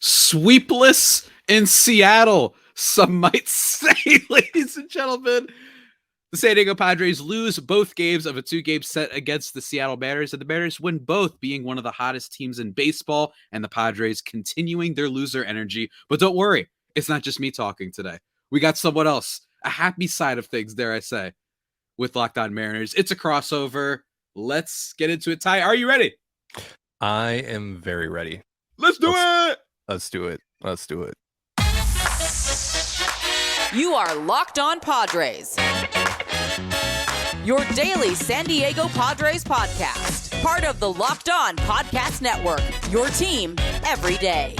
Sweepless in Seattle, some might say, ladies and gentlemen. The San Diego Padres lose both games of a 2-game set against the Seattle Mariners, and the Mariners win both, being one of the hottest teams in baseball, and the Padres continuing their loser energy. But don't worry, it's not just me talking today. We got someone else, a happy side of things, dare I say, with Locked On Mariners. It's a crossover. Let's get into it. Ty, are you ready? I am very ready. Let's do it! Let's do it. Let's do it. You are Locked On Padres, your daily San Diego Padres podcast. Part of the Locked On Podcast Network, your team every day.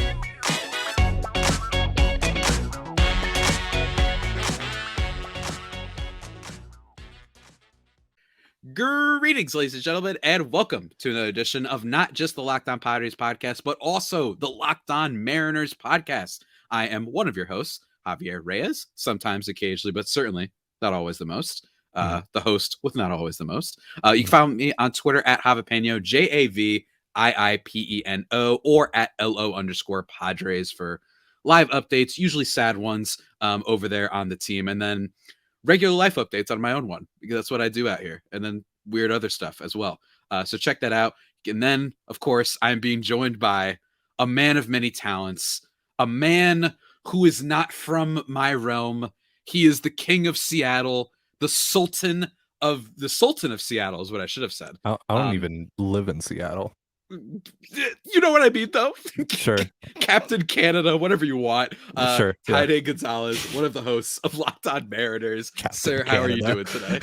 Greetings, ladies and gentlemen, and welcome to another edition of not just the Locked On Padres podcast, but also the Locked On Mariners podcast. I am one of your hosts, Javier Reyes, sometimes occasionally, but certainly not always the most. The host with not always the most. You can find me on Twitter at Javipeno, JAVIIPENO, or at LO_Padres for live updates, usually sad ones over there on the team, and then regular life updates on my own one, because that's what I do out here, and then weird other stuff as well. So check that out. And then, of course, I'm being joined by a man of many talents, a man who is not from my realm. He is the king of Seattle, the Sultan of Seattle is what I should have said. I don't even live in Seattle. You know what I mean, though? Sure. Captain Canada, whatever you want. Sure. Ty Dane Gonzalez, one of the hosts of Locked On Mariners. Captain Sir, how Canada. are you doing today?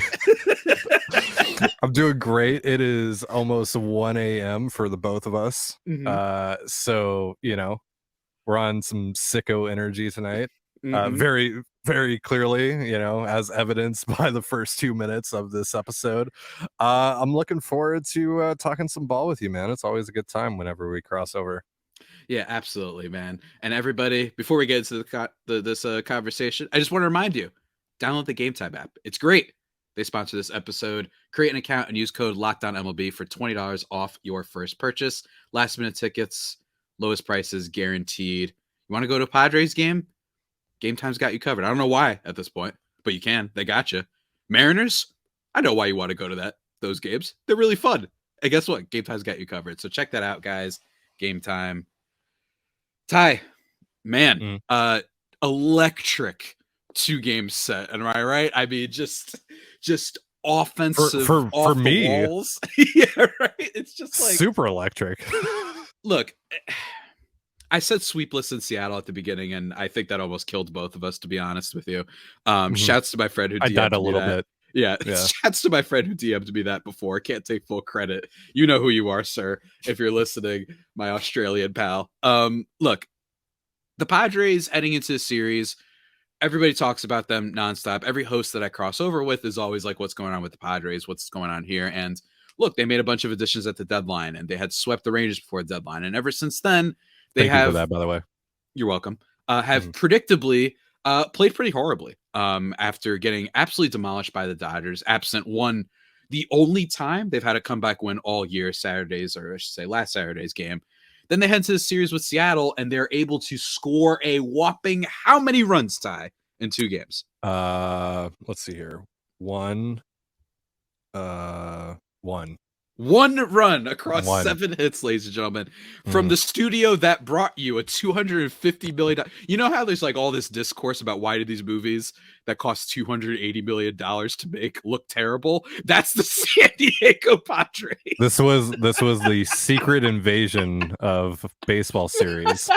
I'm doing great. It is almost 1 a.m. for the both of us. So, we're on some sicko energy tonight. Very, very clearly, as evidenced by the first 2 minutes of this episode. I'm looking forward to talking some ball with you, man. It's always a good time whenever we cross over. Yeah, absolutely, man. And everybody, before we get into this conversation, I just want to remind you, download the Game Time app. It's great. They sponsor this episode. Create an account and use code LOCKDOWNMLB for $20 off your first purchase. Last minute tickets, lowest prices guaranteed. You want to go to a Padres game? Game Time's got you covered. I don't know why at this point, but you can. They got you. Mariners, I know why you want to go to those games. They're really fun. And guess what? Game Time's got you covered. So check that out, guys. Game Time. Ty, man, electric 2-game set. Am I right? I mean, just offensive for off the me. walls. Yeah, right. It's just like super electric. Look, I said sweepless in Seattle at the beginning, and I think that almost killed both of us, to be honest with you. Shouts to my friend who DM'd I died a me little that. bit. Yeah, shouts to my friend who DM'd me that before. Can't take full credit. You know who you are, sir, if you're listening, my Australian pal. Look, the Padres heading into the series, everybody talks about them nonstop. Every host that I cross over with is always like, what's going on with the Padres? What's going on here? And look, they made a bunch of additions at the deadline, and they had swept the Rangers before the deadline. And ever since then, Thank you for that, by the way. You're welcome. Have predictably played pretty horribly after getting absolutely demolished by the Dodgers, absent the only time they've had a comeback win all year, Saturdays, or I should say last Saturday's game. Then they head to the series with Seattle, and they're able to score a whopping how many runs, Ty, in 2 games? Let's see here. One. One run across 7 hits, ladies and gentlemen, from the studio that brought you a $250 million. You know how there's like all this discourse about why did these movies that cost $280 million to make look terrible? That's the San Diego Padres. This was the secret invasion of baseball series.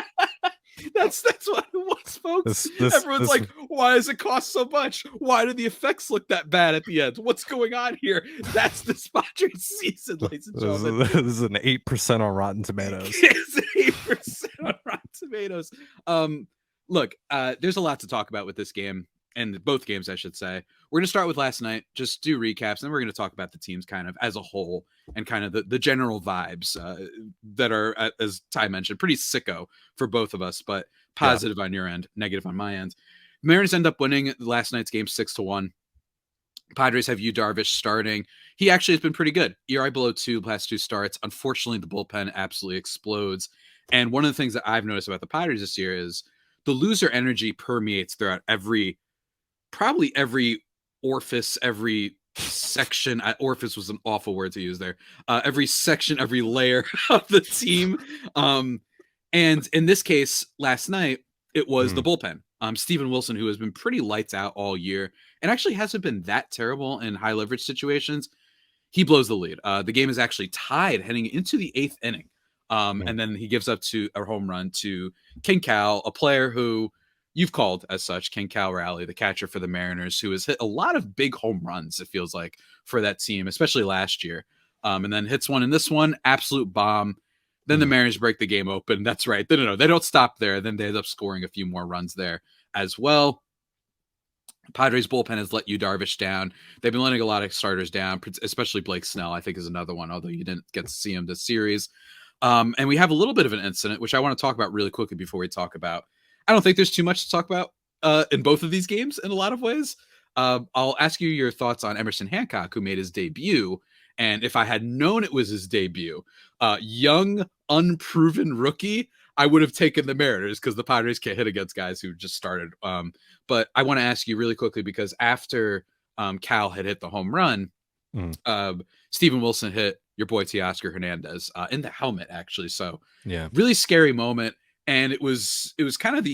That's what it was, folks. Everyone's like, why does it cost so much? Why do the effects look that bad at the end? What's going on here? That's the Padres season, ladies and gentlemen. This is an 8% on Rotten Tomatoes. It's 8% on Rotten Tomatoes. Look, there's a lot to talk about with this game, and both games, I should say. We're going to start with last night, just do recaps, and then we're going to talk about the teams kind of as a whole and kind of the general vibes that are, as Ty mentioned, pretty sicko for both of us, but positive on your end, negative on my end. Mariners end up winning last night's game 6-1. Padres have Yu Darvish starting. He actually has been pretty good. ERA below 2 the past 2 starts. Unfortunately, the bullpen absolutely explodes. And one of the things that I've noticed about the Padres this year is the loser energy permeates throughout probably every orifice, every section. Orifice was an awful word to use there. Every section, every layer of the team. And in this case, last night, it was the bullpen. Steven Wilson, who has been pretty lights out all year and actually hasn't been that terrible in high leverage situations. He blows the lead. The game is actually tied heading into the 8th inning. And then he gives up to a home run to King Cal, a player who you've called as such, King Cal Raleigh, the catcher for the Mariners, who has hit a lot of big home runs, it feels like, for that team, especially last year. And then hits one in this one, absolute bomb. Then the Mariners break the game open. That's right. No, they don't stop there. Then they end up scoring a few more runs there as well. Padres bullpen has let Yu Darvish down. They've been letting a lot of starters down, especially Blake Snell, I think, is another one, although you didn't get to see him this series. And we have a little bit of an incident, which I want to talk about really quickly before we talk about. I don't think there's too much to talk about in both of these games in a lot of ways. I'll ask you your thoughts on Emerson Hancock, who made his debut. And if I had known it was his debut, young, unproven rookie, I would have taken the Mariners because the Padres can't hit against guys who just started. But I want to ask you really quickly because after Cal had hit the home run, Steven Wilson hit your boy Teoscar Hernandez in the helmet, actually. So yeah, really scary moment. And it was kind of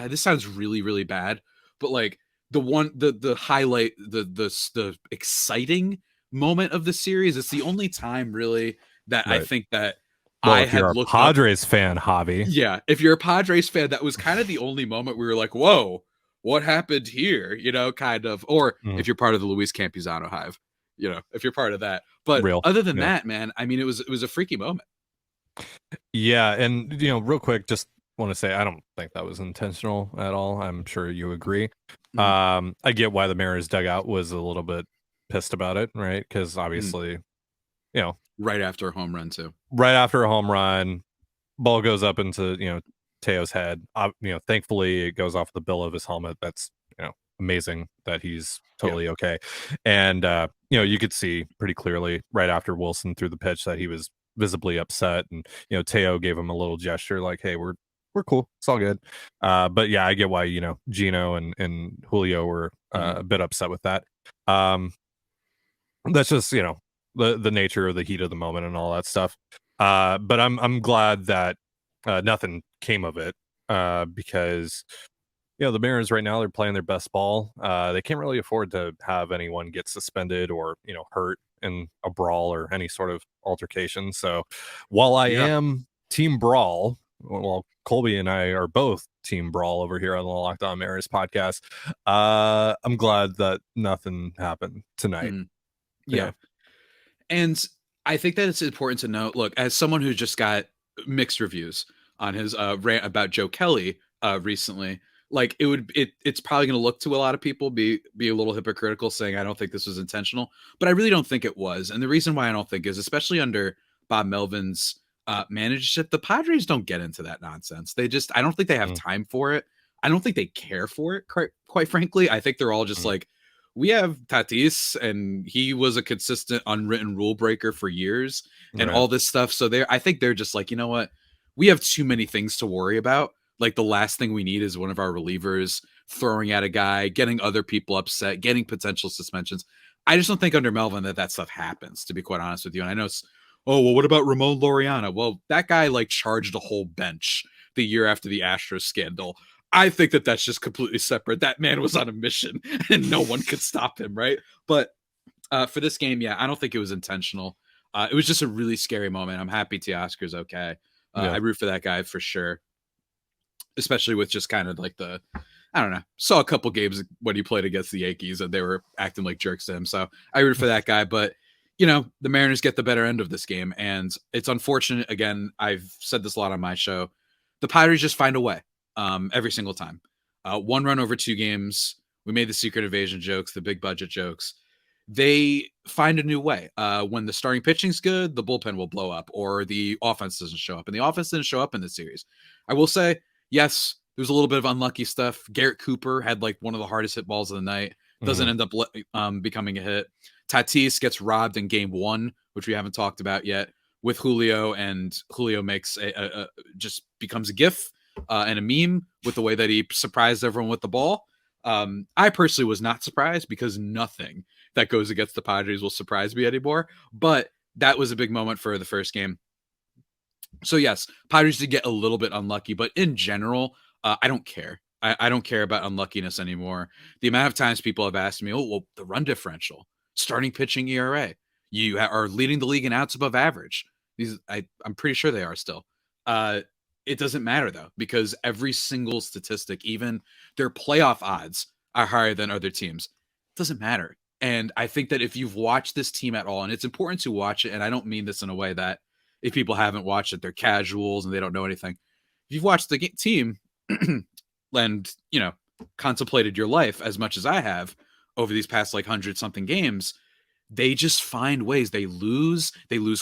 this sounds really, really bad, but like the highlight, the exciting moment of the series. It's the only time really that I think that I had looked. If you're a Padres fan, Javi. Yeah, if you're a Padres fan, that was kind of the only moment we were like, "Whoa, what happened here?" You know, kind of. Or if you're part of the Luis Campusano hive, you know, if you're part of that. But other than that, man, I mean, it was a freaky moment. Yeah, and real quick, just want to say I don't think that was intentional at all. I'm sure you agree. I get why the Mariners dugout was a little bit pissed about it, right? Because obviously, right after a home run too. Right after a home run, ball goes up into Teo's head. Thankfully it goes off the bill of his helmet. That's amazing that he's totally okay. And you could see pretty clearly right after Wilson threw the pitch that he was visibly upset, and Teo gave him a little gesture like, "Hey, we're cool, it's all good." But yeah, I get why Gino and Julio were a bit upset with that. That's just the nature of the heat of the moment and all that stuff. But I'm glad that nothing came of it because the Mariners right now, they're playing their best ball. They can't really afford to have anyone get suspended or hurt in a brawl or any sort of altercation. So while I am team brawl, well, Colby and I are both team brawl over here on the Locked On Mariners podcast. I'm glad that nothing happened tonight. Yeah. And I think that it's important to note, look, as someone who just got mixed reviews on his rant about Joe Kelly recently, like it's probably going to look to a lot of people be a little hypocritical saying, I don't think this was intentional, but I really don't think it was. And the reason why I don't think is, especially under Bob Melvin's managership, the Padres don't get into that nonsense. I don't think they have time for it. I don't think they care for it, quite frankly. I think they're all just like, we have Tatis, and he was a consistent unwritten rule breaker for years and all this stuff. So I think they're just like, you know what? We have too many things to worry about. Like the last thing we need is one of our relievers throwing at a guy, getting other people upset, getting potential suspensions. I just don't think under Melvin that stuff happens, to be quite honest with you. And I know what about Ramon Laureano? Well, that guy charged a whole bench the year after the Astros scandal. I think that's just completely separate. That man was on a mission and no one could stop him, right? But for this game, I don't think it was intentional. It was just a really scary moment. I'm happy Teoscar's okay. I root for that guy for sure, especially with just kind of like I don't know, saw a couple games when he played against the Yankees and they were acting like jerks to him. So I root for that guy. But, the Mariners get the better end of this game. And it's unfortunate. Again, I've said this a lot on my show. The Padres just find a way. Every single time. 1 run over 2 games. We made the secret invasion jokes, the big budget jokes. They find a new way. When the starting pitching's good, the bullpen will blow up, or the offense doesn't show up. And the offense didn't show up in this series. I will say, yes, there was a little bit of unlucky stuff. Garrett Cooper had one of the hardest hit balls of the night. Doesn't end up becoming a hit. Tatis gets robbed in game 1, which we haven't talked about yet. with Julio, and Julio makes just becomes a gif and a meme with the way that he surprised everyone with the ball. I personally was not surprised because nothing that goes against the Padres will surprise me anymore. But that was a big moment for the first game. So yes, Padres did get a little bit unlucky, but in general, I don't care. I don't care about unluckiness anymore. The amount of times people have asked me, "Oh, well, the run differential, starting pitching ERA, you are leading the league in outs above average." I'm pretty sure they are still. It doesn't matter though, because every single statistic, even their playoff odds, are higher than other teams. It doesn't matter. And I think that if you've watched this team at all, and it's important to watch it, and I don't mean this in a way that if people haven't watched it, they're casuals and they don't know anything. If you've watched the team and, contemplated your life as much as I have over these past 100-something games, they just find ways. They lose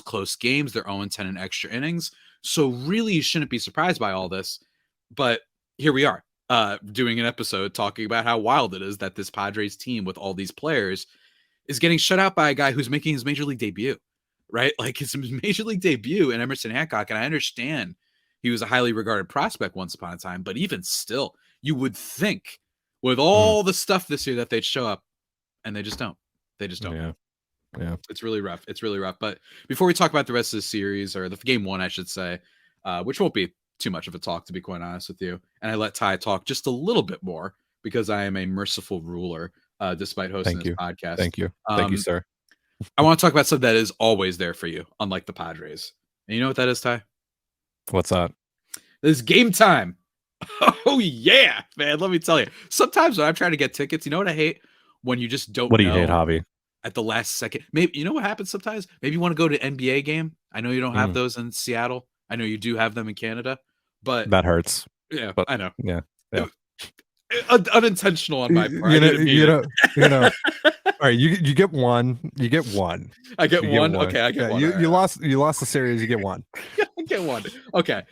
close games. They're 0-10 in extra innings. So really, you shouldn't be surprised by all this. But here we are doing an episode talking about how wild it is that this Padres team with all these players is getting shut out by a guy who's making his major league debut, right? His major league debut in Emerson Hancock. And I understand he was a highly regarded prospect once upon a time, but even still, you would think with all the stuff this year that they'd show up, and they just don't. They just don't. Yeah. It's really rough. But before we talk about the rest of the series, or the game one, I should say, which won't be too much of a talk, to be quite honest with you, and I let Ty talk just a little bit more because I am a merciful ruler, despite hosting this podcast. Thank you. Thank you, sir. I want to talk about something that is always there for you, unlike the Padres. And you know what that is, Ty? What's that? This game time. Oh, yeah, man. Let me tell you. Sometimes when I'm trying to get tickets, you know what I hate? When you just don't know. What do you hate, Javi? At the last second. Maybe you know what happens sometimes? Maybe you want to go to an NBA game. I know you don't have those in Seattle. I know you do have them in Canada. But that hurts. Yeah, but, I know. Yeah. Unintentional on my part. You know. All right, you get one. You get one. I get one. Okay, I get one. You lost the series. You get one. I get one. Okay.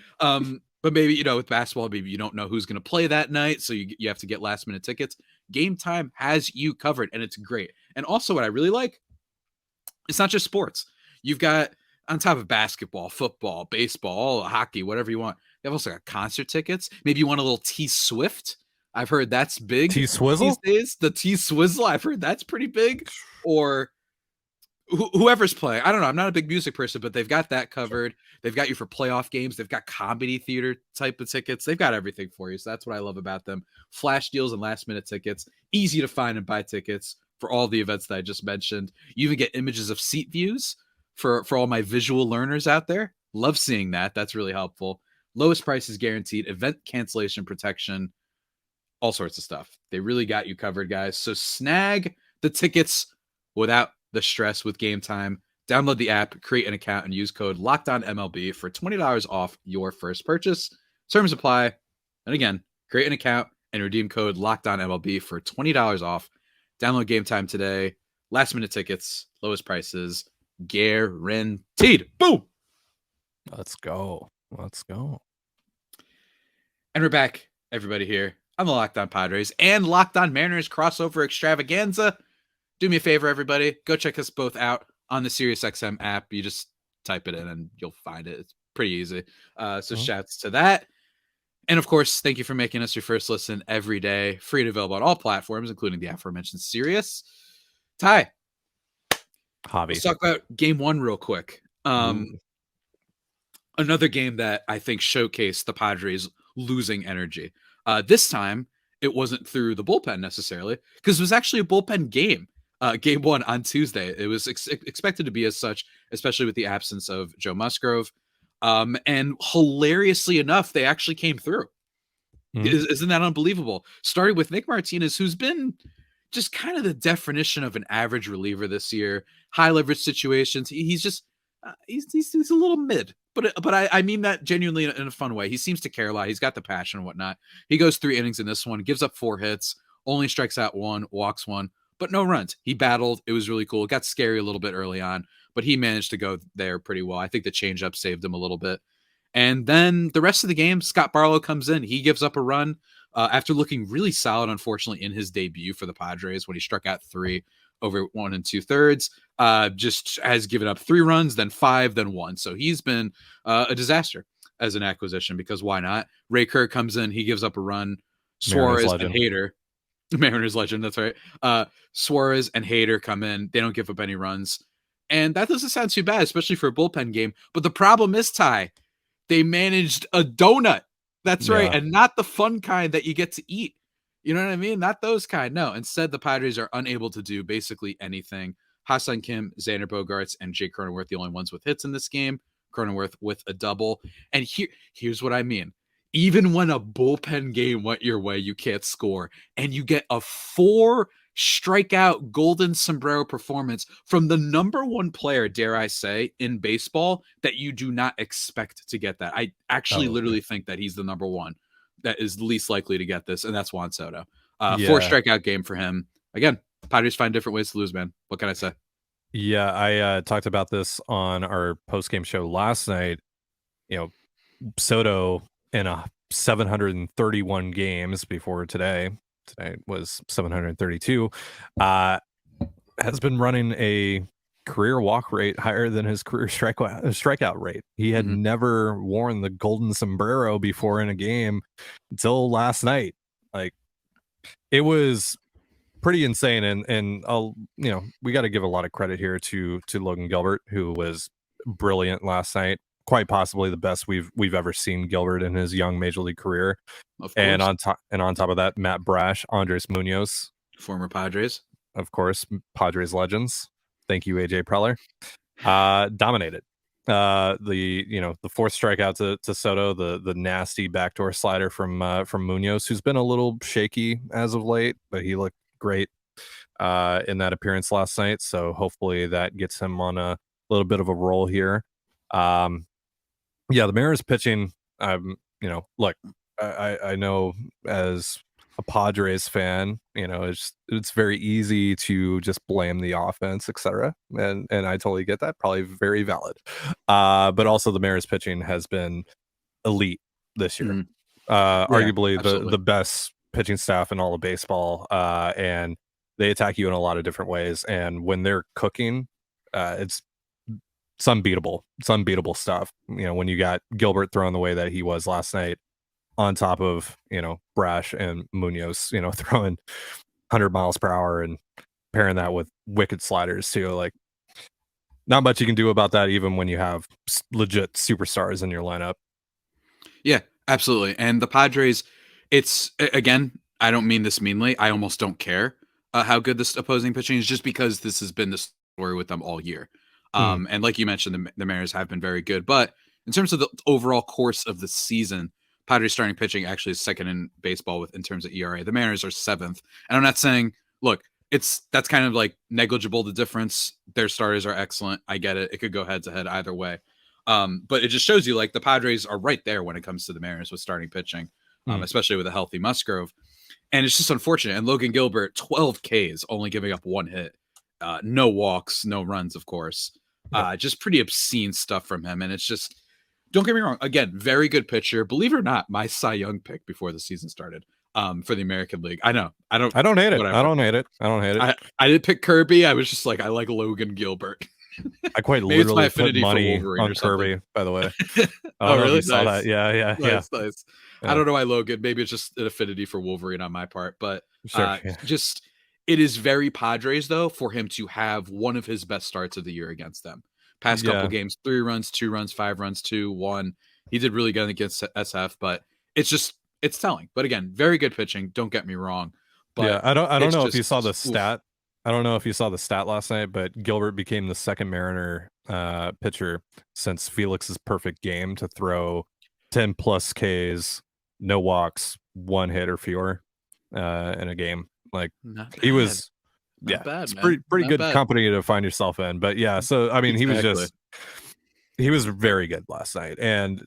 But maybe with basketball, maybe you don't know who's going to play that night, so you have to get last minute tickets. Game Time has you covered, and it's great. And also, what I really like, it's not just sports. You've got, on top of basketball, football, baseball, hockey, whatever you want. They've also got concert tickets. Maybe you want a little T-Swift. I've heard that's big. T-Swizzle? These days. The T-Swizzle, I've heard that's pretty big. Or whoever's playing. I don't know. I'm not a big music person, but they've got that covered. They've got you for playoff games. They've got comedy theater type of tickets. They've got everything for you. So that's what I love about them. Flash deals and last minute tickets. Easy to find and buy tickets for all the events that I just mentioned. You even get images of seat views for all my visual learners out there. Love seeing that. That's really helpful. Lowest price is guaranteed. Event cancellation protection. All sorts of stuff. They really got you covered, guys. So snag the tickets without the stress with Game Time. Download the app, create an account, and use code LOCKEDONMLB for $20 off your first purchase. Terms apply. And again, create an account and redeem code LOCKEDONMLB for $20 off. Download Game Time today. Last minute tickets, lowest prices, guaranteed. Boom! Let's go. And we're back, everybody, here on the Locked On Padres and Locked On Mariners crossover extravaganza. Do me a favor, everybody. Go check us both out on the SiriusXM app. You just type it in and you'll find it. It's pretty easy. So shouts to that. And of course, thank you for making us your first listen every day. Free and available on all platforms, including the aforementioned Sirius. Ty, Javi. let's talk about game one real quick. Another game that I think showcased the Padres losing energy. This time, it wasn't through the bullpen necessarily, because it was actually a bullpen game. Game one on Tuesday. It was expected to be as such, especially with the absence of Joe Musgrove. And hilariously enough, they actually came through. Isn't that unbelievable? Starting with Nick Martinez, who's been just kind of the definition of an average reliever this year. High leverage situations. He's just he's a little mid, but I mean that genuinely in a fun way. He seems to care a lot. He's got the passion and whatnot. He goes 3 innings in this one, gives up 4 hits, only strikes out 1, walks 1, but no runs. He battled. It was really cool. It got scary a little bit early on, but he managed to go there pretty well. I think the changeup saved him a little bit. And then the rest of the game, Scott Barlow comes in. He gives up a run after looking really solid, unfortunately, in his debut for the Padres when he struck out 3 over 1 2/3. Just has given up 3 runs, then 5, then 1. So he's been a disaster as an acquisition, because why not? Ray Kerr comes in, he gives up a run. Suarez and Hader, Mariners legend, that's right. Suarez and Hader come in, they don't give up any runs. And that doesn't sound too bad, especially for a bullpen game. But the problem is, Ty, they managed a donut. That's right. And not the fun kind that you get to eat. You know what I mean? Not those kind. No. Instead, the Padres are unable to do basically anything. Ha-Seong Kim, Xander Bogaerts, and Jake Cronenworth, the only ones with hits in this game. Cronenworth with a double. And here's what I mean. Even when a bullpen game went your way, you can't score. And you get a 4 strikeout golden sombrero performance from the number 1 player, dare I say, in baseball, that you do not expect to get that. I actually literally think that he's the number 1 that is least likely to get this, and that's Juan Soto. 4 strikeout game for him. Again, Padres find different ways to lose, man. What can I say? Yeah, I talked about this on our post-game show last night. Soto in 731 games before today was 732, has been running a career walk rate higher than his career strikeout rate. He had never worn the golden sombrero before in a game until last night. Like, it was pretty insane. And I'll, we got to give a lot of credit here to Logan Gilbert, who was brilliant last night. Quite possibly the best we've ever seen Gilbert in his young major league career. And on top of that, Matt Brash, Andres Munoz, former Padres, of course, Padres legends. Thank you, AJ Preller. Dominated. The 4th strikeout to Soto, the nasty backdoor slider from Munoz, who's been a little shaky as of late, but he looked great in that appearance last night. So hopefully that gets him on a little bit of a roll here. The Mariners pitching, look, I know as a Padres fan, it's very easy to just blame the offense, etc. And I totally get that, probably very valid. But also the Mariners pitching has been elite this year. Arguably the best pitching staff in all of baseball. And they attack you in a lot of different ways. And when they're cooking, it's unbeatable stuff. When you got Gilbert throwing the way that he was last night, on top of Brash and Munoz throwing 100 miles per hour and pairing that with wicked sliders too, like, not much you can do about that, even when you have legit superstars in your lineup. Yeah, absolutely. And the Padres, it's, again, I don't mean this meanly, I almost don't care how good this opposing pitching is, just because this has been the story with them all year. And like you mentioned, the Mariners have been very good. But in terms of the overall course of the season, Padres starting pitching actually is 2nd in baseball in terms of ERA. The Mariners are 7th. And I'm not saying, look, that's kind of like negligible, the difference. Their starters are excellent. I get it. It could go head to head either way. But it just shows you, like, the Padres are right there when it comes to the Mariners with starting pitching, especially with a healthy Musgrove. And it's just unfortunate. And Logan Gilbert, 12 Ks, only giving up 1 hit. No walks, no runs, of course. Just pretty obscene stuff from him. And it's just, don't get me wrong, again, very good pitcher. Believe it or not, my Cy Young pick before the season started for the American League. I know. I don't hate it. I don't hate it. I didn't pick Kirby. I was just like, I like Logan Gilbert. I quite literally put money on Kirby, by the way. Oh, really? Saw that. Yeah. Nice. Yeah. I don't know why Logan. Maybe it's just an affinity for Wolverine on my part. But sure, just, it is very Padres, though, for him to have one of his best starts of the year against them. Past couple games, 3 runs, 2 runs, 5 runs, 2, 1. He did really good against SF, but it's telling. But again, very good pitching. Don't get me wrong. But I don't know if you saw the stat. I don't know if you saw the stat last night, but Gilbert became the 2nd Mariner pitcher since Felix's perfect game to throw 10 plus Ks, no walks, 1 hit or fewer in a game. Like, he was. Not bad, it's pretty good company to find yourself in. But so I mean, exactly. he was very good last night. And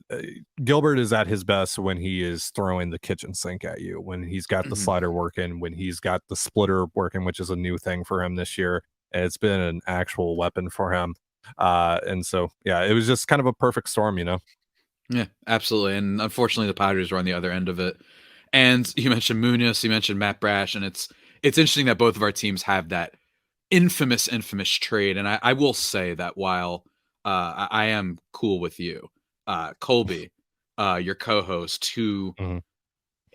Gilbert is at his best when he is throwing the kitchen sink at you, when he's got the slider working, when he's got the splitter working, which is a new thing for him this year. And it's been an actual weapon for him. And so it was just kind of a perfect storm, Yeah, absolutely. And unfortunately, the Padres were on the other end of it. And you mentioned Munoz, you mentioned Matt Brash, and it's interesting that both of our teams have that infamous trade. And I will say that while I am cool with you, Colby, your co-host, who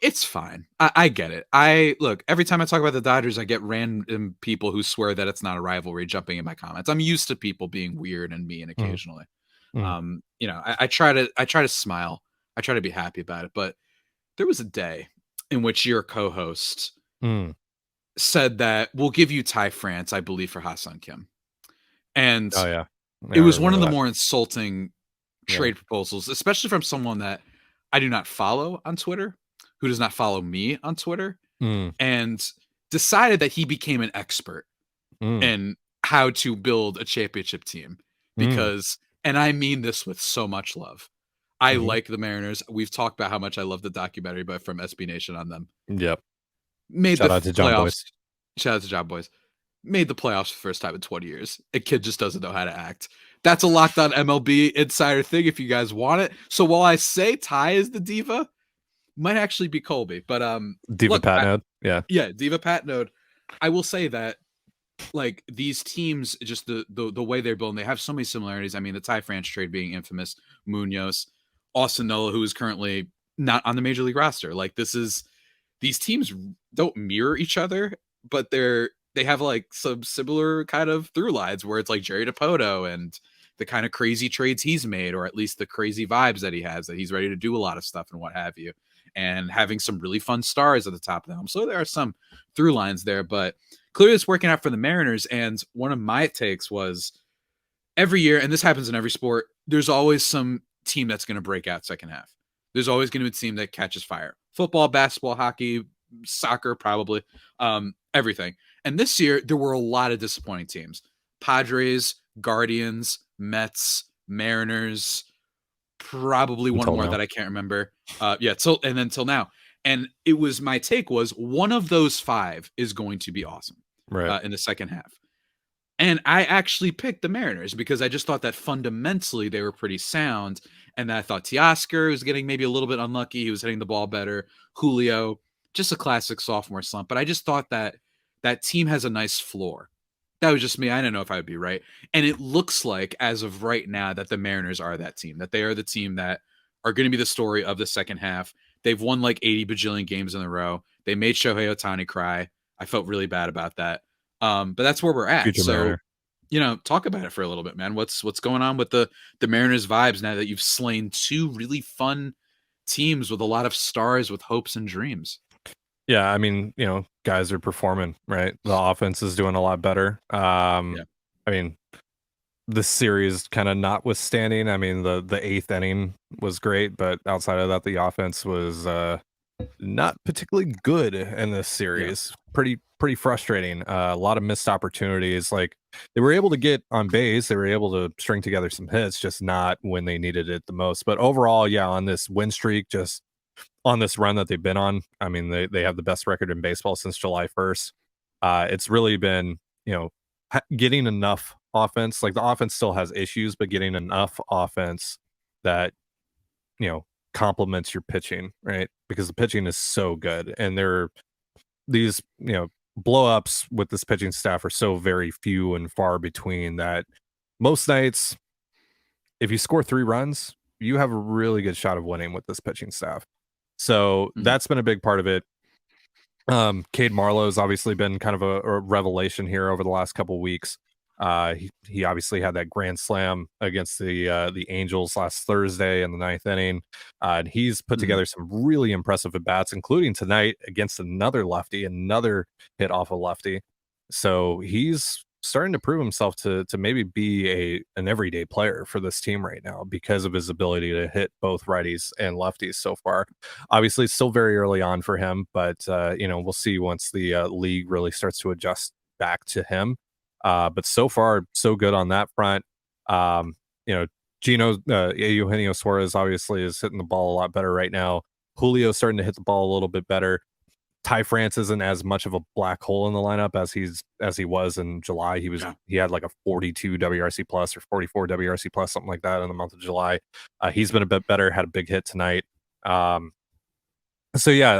it's fine. I get it. Look, every time I talk about the Dodgers, I get random people who swear that it's not a rivalry jumping in my comments. I'm used to people being weird and mean occasionally. I try to smile. I try to be happy about it. But there was a day in which your co-host said that we'll give you Ty France, I believe, for Ha-Seong Kim. And it was one of the more insulting trade proposals, especially from someone that I do not follow on Twitter, who does not follow me on Twitter, and decided that he became an expert in how to build a championship team. Because, and I mean this with so much love, I like the Mariners. We've talked about how much I love the documentary from SB Nation on them. Yep. Made Shout the out to John playoffs. Boys. Shout out to John Boys. Made the playoffs for the first time in 20 years. A kid just doesn't know how to act. That's a Locked On MLB insider thing if you guys want it. So while I say Ty is the diva, might actually be Colby. But Diva Patnode. Yeah, Diva Patnode. I will say that like these teams, just the way they're building, they have so many similarities. I mean, the Ty France trade being infamous, Munoz, Austin Nola, who is currently not on the major league roster. Like these teams don't mirror each other, but they have like some similar kind of through lines where it's like Jerry Dipoto and the kind of crazy trades he's made, or at least the crazy vibes that he has, that he's ready to do a lot of stuff and what have you, and having some really fun stars at the top of them. So there are some through lines there, but clearly it's working out for the Mariners. And one of my takes was every year, and this happens in every sport, there's always some team that's going to break out second half. There's always going to be a team that catches fire. Football, basketball, hockey, soccer, probably, everything. And this year, there were a lot of disappointing teams. Padres, Guardians, Mets, Mariners, probably one more that I can't remember. Till now. And it was, my take was, one of those five is going to be awesome in the second half. And I actually picked the Mariners because I just thought that fundamentally they were pretty sound. And I thought Teoscar was getting maybe a little bit unlucky. He was hitting the ball better. Julio, just a classic sophomore slump. But I just thought that that team has a nice floor. That was just me. I don't know if I would be right. And it looks like, as of right now, that the Mariners are that team, that they are the team that are going to be the story of the second half. They've won like 80 bajillion games in a row. They made Shohei Ohtani cry. I felt really bad about that. But that's where we're at. Future so, Mariner. Talk about it for a little bit, man. What's going on with the Mariners vibes now that you've slain two really fun teams with a lot of stars with hopes and dreams? Yeah, I mean, guys are performing, right? The offense is doing a lot better. I mean, this series kind of notwithstanding, I mean, the eighth inning was great, but outside of that, the offense was not particularly good in this series. Pretty frustrating. A lot of missed opportunities. Like, they were able to get on base, they were able to string together some hits, just not when they needed it the most. But overall, on this win streak, just on this run that they've been on, I mean, they have the best record in baseball since July 1st. It's really been, getting enough offense. Like, the offense still has issues, but getting enough offense that, complements your pitching, right? Because the pitching is so good. And these, blow-ups with this pitching staff are so very few and far between that most nights, if you score 3 runs, you have a really good shot of winning with this pitching staff. So that's been a big part of it. Cade Marlowe's obviously been kind of a revelation here over the last couple weeks. He obviously had that grand slam against the Angels last Thursday in the 9th inning. And he's put together some really impressive at-bats, including tonight against another lefty, another hit off a lefty. So he's starting to prove himself to maybe be an everyday player for this team right now because of his ability to hit both righties and lefties so far. Obviously, it's still very early on for him, but we'll see once the league really starts to adjust back to him. But so far, so good on that front. Eugenio Suarez obviously is hitting the ball a lot better right now. Julio's starting to hit the ball a little bit better. Ty France isn't as much of a black hole in the lineup as he was in July. He had like a 42 WRC plus or 44 WRC plus, something like that in the month of July. He's been a bit better, had a big hit tonight. So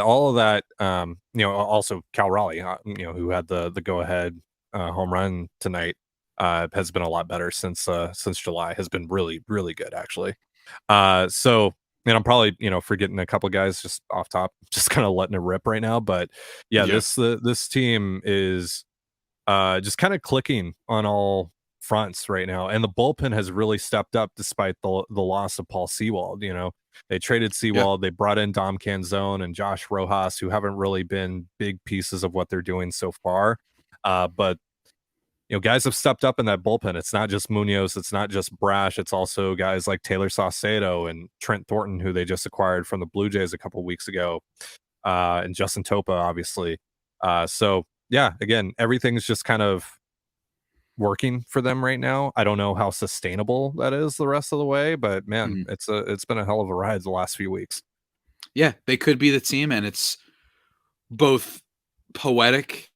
all of that, also Cal Raleigh, who had the go ahead home run tonight has been a lot better since July. Has been really, really good, actually. So, and I'm probably, forgetting a couple guys just off top, just kind of letting it rip right now. But yeah. This team is just kind of clicking on all fronts right now, and the bullpen has really stepped up despite the loss of Paul Sewald. They traded Sewald, they brought in Dom Canzone and Josh Rojas, who haven't really been big pieces of what they're doing so far. But guys have stepped up in that bullpen. It's not just Munoz, it's not just Brash, it's also guys like Taylor Saucedo and Trent Thornton, who they just acquired from the Blue Jays a couple weeks ago, and Justin Topa, obviously. So yeah, again, everything's just kind of working for them right now. I don't know how sustainable that is the rest of the way, but man, it's been a hell of a ride the last few weeks. Yeah, they could be the team, and it's both poetic,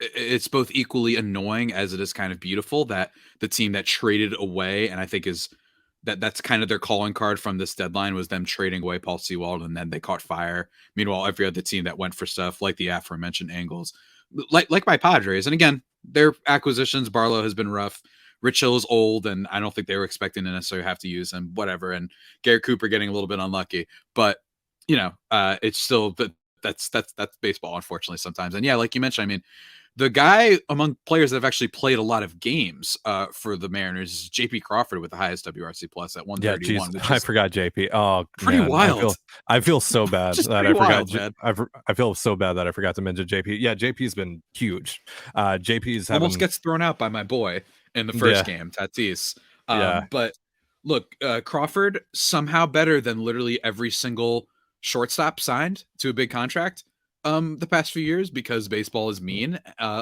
it's both equally annoying as it is kind of beautiful that the team that traded away, and I think that's kind of their calling card from this deadline, was them trading away Paul Sewald, and then they caught fire. Meanwhile, every other team that went for stuff like the aforementioned angles, like my Padres, and again, their acquisitions, Barlow has been rough. Rich Hill is old, and I don't think they were expecting to necessarily have to use him, whatever. And Garrett Cooper getting a little bit unlucky, but it's still that's baseball, unfortunately, sometimes. And yeah, like you mentioned, I mean, the guy among players that have actually played a lot of games for the Mariners is JP Crawford with the highest WRC plus at 131. Yeah, I forgot JP. Oh, pretty wild. I feel so bad that I forgot. Wild, I feel so bad that I forgot to mention JP. Yeah, JP's been huge. JP's almost gets thrown out by my boy in the first game, Tatis. But look, Crawford somehow better than literally every single shortstop signed to a big contract the past few years, because baseball is mean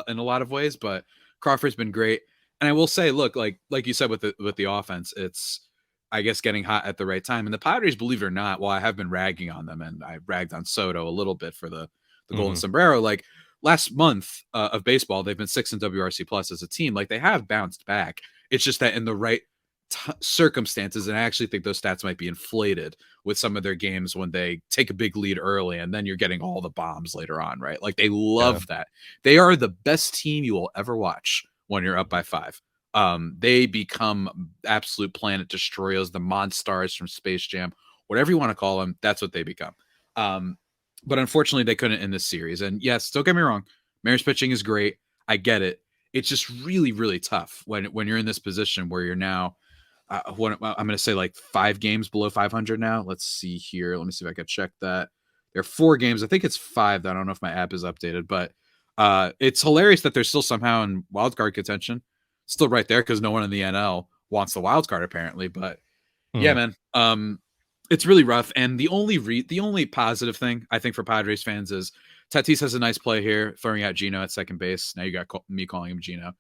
in a lot of ways. But Crawford's been great, and I will say, look, like you said with the offense, it's, I guess, getting hot at the right time. And the Padres, believe it or not, while I have been ragging on them, and I ragged on Soto a little bit for the Golden Sombrero, like last month of baseball, they've been 6th in WRC plus as a team. Like, they have bounced back. It's just that in the right circumstances, and I actually think those stats might be inflated with some of their games when they take a big lead early and then you're getting all the bombs later on, right? Like, they love that. They are the best team you will ever watch when you're up by 5. They become absolute planet destroyers, the Monstars from Space Jam, whatever you want to call them. That's what they become. But unfortunately, they couldn't in this series. And yes, don't get me wrong, Mariners pitching is great. I get it. It's just really, really tough when you're in this position where you're now, I'm going to say like 5 games below 500 now. Let's see here. Let me see if I can check that. There are 4 games. I think it's 5. I don't know if my app is updated, but it's hilarious that they're still somehow in wildcard contention. Still right there, because no one in the NL wants the wildcard apparently. But yeah, man, it's really rough. And the only positive thing I think for Padres fans is Tatis has a nice play here, throwing out Gino at second base. Now you got me calling him Gino.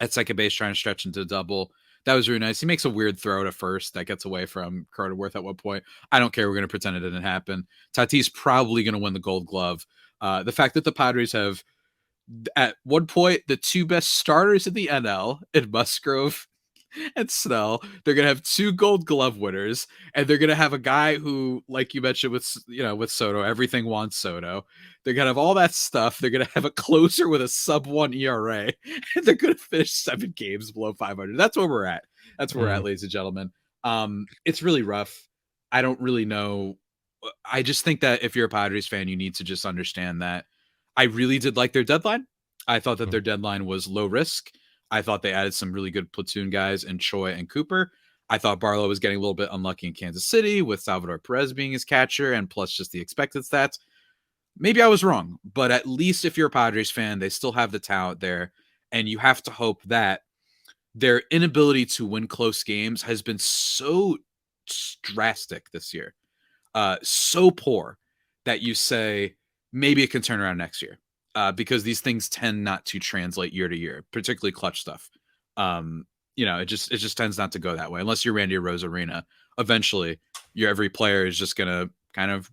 At second base, trying to stretch into a double. That was really nice. He makes a weird throw to first that gets away from Cronenworth at one point. I don't care. We're going to pretend it didn't happen. Tatis probably going to win the Gold Glove. The fact that the Padres have, at one point, the 2 best starters in the NL in Musgrove and Snell, they're going to have 2 Gold Glove winners, and they're going to have a guy who, like you mentioned with Soto, everything wants Soto. They're going to have all that stuff. They're going to have a closer with a sub-1 ERA, and they're going to finish 7 games below 500. That's where we're at. That's where we're at, ladies and gentlemen. It's really rough. I don't really know. I just think that if you're a Padres fan, you need to just understand that I really did like their deadline. I thought that their deadline was low risk. I thought they added some really good platoon guys in Choi and Cooper. I thought Barlow was getting a little bit unlucky in Kansas City with Salvador Perez being his catcher, and plus just the expected stats. Maybe I was wrong, but at least if you're a Padres fan, they still have the talent there, and you have to hope that their inability to win close games has been so drastic this year, so poor, that you say maybe it can turn around next year. Because these things tend not to translate year to year, particularly clutch stuff. It just tends not to go that way unless you're Randy Rosarina. Eventually, every player is just gonna kind of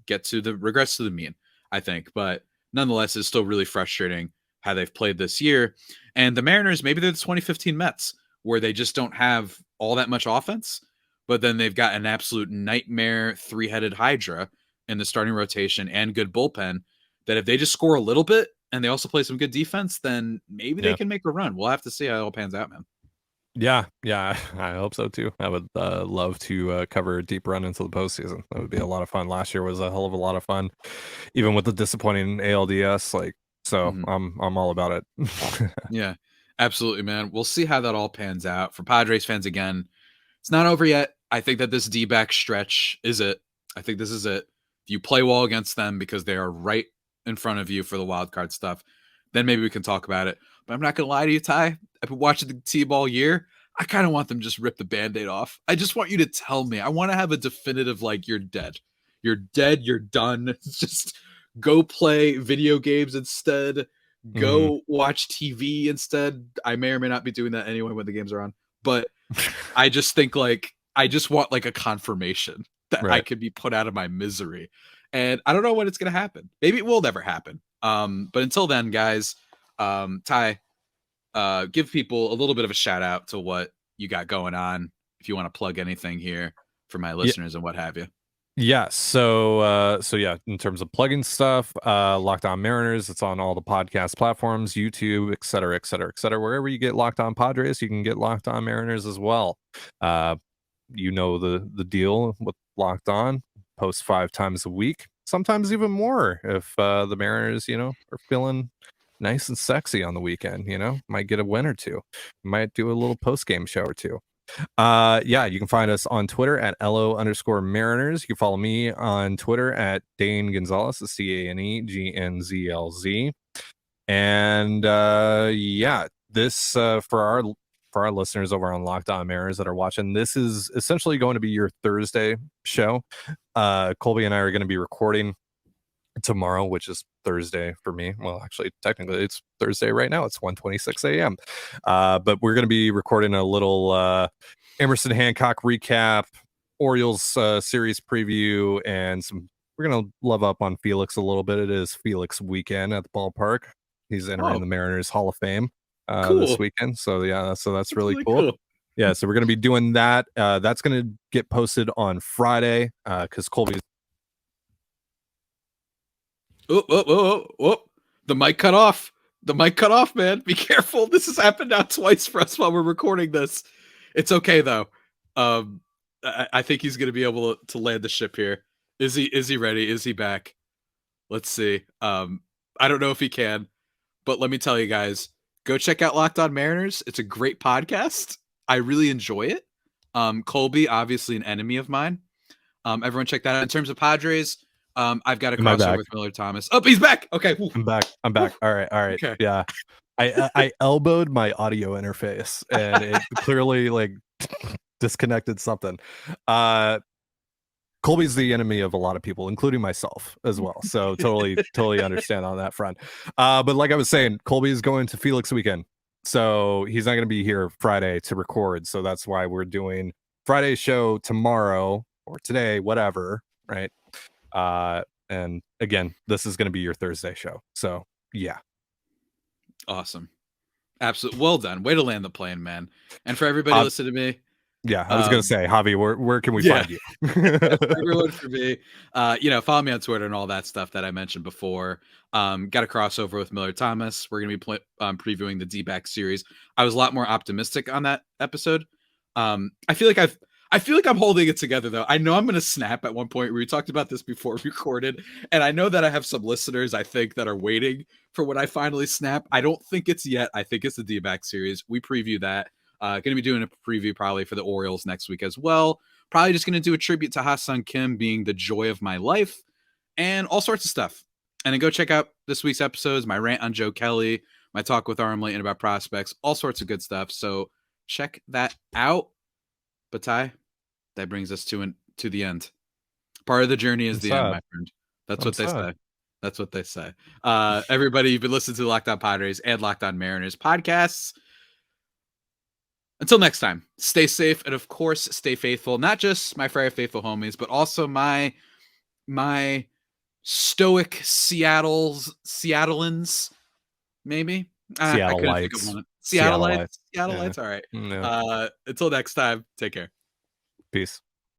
regress to the mean, I think. But nonetheless, it's still really frustrating how they've played this year. And the Mariners, maybe they're the 2015 Mets, where they just don't have all that much offense, but then they've got an absolute nightmare 3-headed Hydra in the starting rotation and good bullpen, that if they just score a little bit and they also play some good defense, then maybe they can make a run. We'll have to see how it all pans out, man. Yeah, I hope so too. I would love to cover a deep run into the postseason. That would be a lot of fun. Last year was a hell of a lot of fun, even with the disappointing ALDS. Like, so I'm all about it. Yeah, absolutely, man. We'll see how that all pans out. For Padres fans, again, it's not over yet. I think that this D-back stretch is it. I think this is it. If you play well against them because they are right in front of you for the wild card stuff, then maybe we can talk about it. But I'm not going to lie to you, Ty. I've been watching the team all year. I kind of want them to just rip the Band-Aid off. I just want you to tell me. I want to have a definitive, like, you're dead. You're dead. You're done. Just go play video games instead. Go watch TV instead. I may or may not be doing that anyway when the games are on. But I just think, like, I just want, like, a confirmation that I could be put out of my misery. And I don't know when it's going to happen. Maybe it will never happen. But until then, guys, Ty, give people a little bit of a shout out to what you got going on. If you want to plug anything here for my listeners and what have you. Yeah. So yeah, in terms of plugging stuff, Locked On Mariners, it's on all the podcast platforms, YouTube, et cetera, et cetera, et cetera. Wherever you get Locked On Padres, you can get Locked On Mariners as well. You know the deal with Locked On. Post 5 times a week, sometimes even more if the Mariners, are feeling nice and sexy on the weekend. Might get a win or two, might do a little post-game show or two. Yeah, you can find us on Twitter at LO_Mariners. You can follow me on Twitter at Dane Gonzalez, CaneGNZLZ. And yeah, this for our listeners over on Locked On Mariners that are watching, this is essentially going to be your Thursday show. Colby and I are going to be recording tomorrow, which is Thursday for me. Well, actually, technically, it's Thursday right now. It's 1:26 a.m. But we're going to be recording a little Emerson Hancock recap, Orioles series preview, and we're going to love up on Felix a little bit. It is Felix weekend at the ballpark. He's entering the Mariners Hall of Fame this weekend. So yeah, that's really cool. Yeah, so we're going to be doing that. That's going to get posted on Friday because Colby's. Oh! The mic cut off. The mic cut off, man. Be careful. This has happened now twice for us while we're recording this. It's okay though. I think he's going to be able to land the ship here. Is he ready? Is he back? Let's see. I don't know if he can, but let me tell you guys, go check out Locked On Mariners. It's a great podcast. I really enjoy it. Colby, obviously an enemy of mine. Everyone check that out. In terms of Padres, I've got a crossover with Miller Thomas. Oh, he's back. Okay. Woo. I'm back. All right. Okay. Yeah. I elbowed my audio interface and it clearly like disconnected something. Colby's the enemy of a lot of people, including myself as well. So totally understand on that front. But like I was saying, Colby's going to Felix weekend. So he's not going to be here Friday to record. So that's why we're doing Friday's show tomorrow or today, whatever. Right. And again, this is going to be your Thursday show. So yeah. Awesome. Absolutely. Well done. Way to land the plane, man. And for everybody listening to me. Yeah, I was going to say, Javi, where can we find you? Everyone for me, follow me on Twitter and all that stuff that I mentioned before. Got a crossover with Miller Thomas. We're going to be previewing the D-back series. I was a lot more optimistic on that episode. I feel like I'm holding it together though. I know I'm going to snap at one point. We talked about this before we recorded, and I know that I have some listeners I think that are waiting for when I finally snap. I don't think it's yet. I think it's the D-back series. We preview that. Going to be doing a preview probably for the Orioles next week as well. Probably just going to do a tribute to Ha-Seong Kim being the joy of my life and all sorts of stuff. And then go check out this week's episodes, my rant on Joe Kelly, my talk with Arm Layton about prospects, all sorts of good stuff. So check that out. But Ty, that brings us to the end. Part of the journey is the end, my friend. That's what they say. That's what they say. Everybody, you've been listening to the Locked On Padres and Locked On Mariners podcasts. Until next time, stay safe and of course stay faithful. Not just my Friday Faithful homies, but also my stoic Seattleans, maybe. Seattleites. Seattleites. Yeah. All right. Yeah. Until next time, take care. Peace.